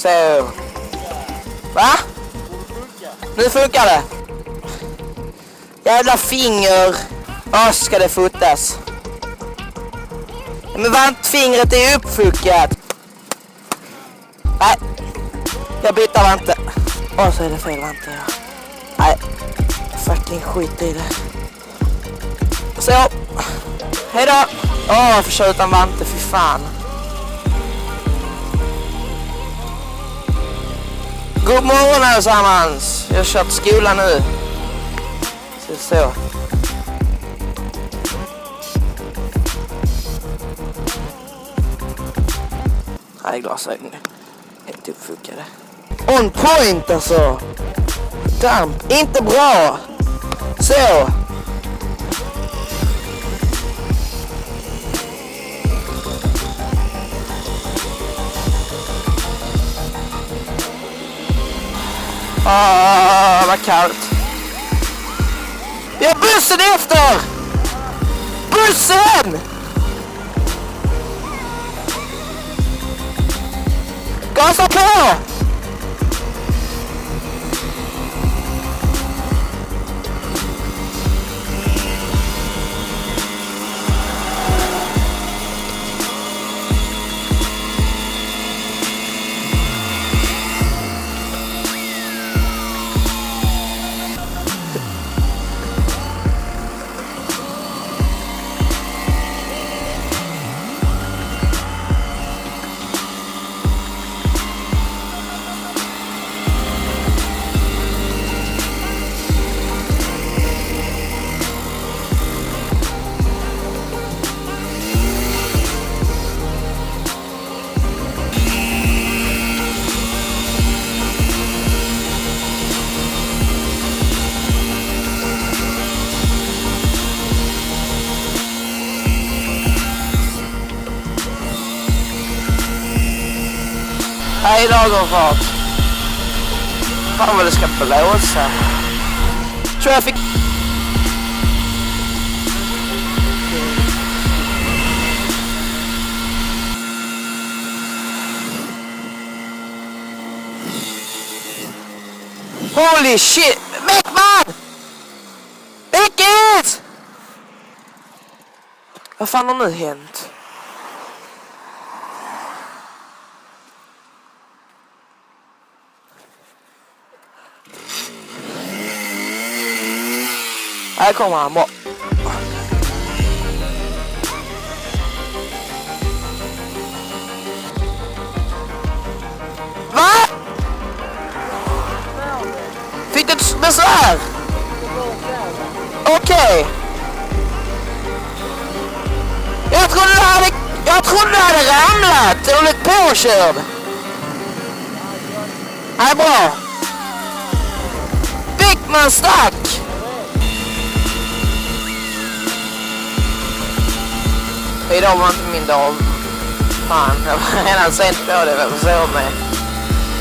Så. Va? Nu funkar det. Jävla finger. Åh, ska det fotas. Men vantfingret är uppfuckat. Nej. Jag byter vante. Åh, så är det fel vante. Ja. Nej. Fucking skit i det. Så. Hejdå. Åh, jag får köra utan vante. Fy fan. God morgon allesammans. Jag har kört skolan nu. Så. Nej, glasögon. Helt uppfuckade. On point alltså. Damp. Inte bra. Så. Vad kallt. Jag har bussen efter! Bussen! Gasa på! Hej lagerfart. Fan vad det ska blåsa. Tror jag fick... Holy shit! Mäckman! Mäckigt! Vad fan har nu hänt? Här kommer han bort. Va? Fick du ett besvär? Okej. Jag trodde du hade ramlat eller blivit påkörd. Nej, bra. Bickman stack. Idag var inte min dag. Fan, jag var redan sent på det. Jag såg mig.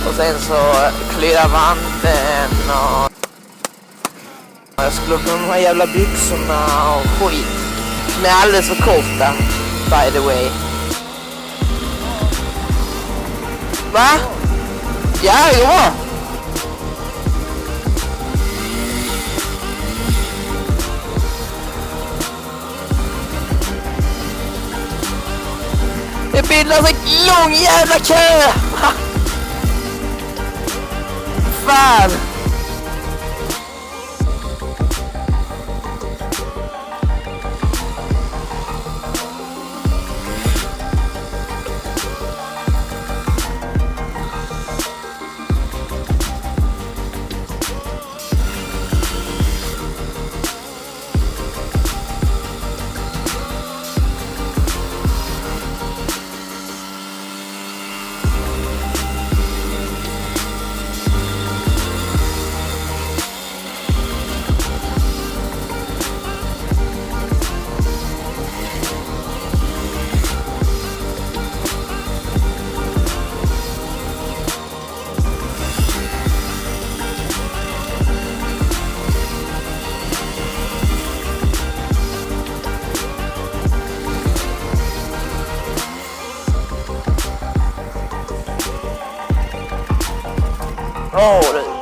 Och sen så klydda vanten och... Jag skulle på de här jävla byxorna och skit. De är alldeles för korta, by the way. Va? Ja, det går bra. Det bildas en lång jävla kö! Fan! Åh du.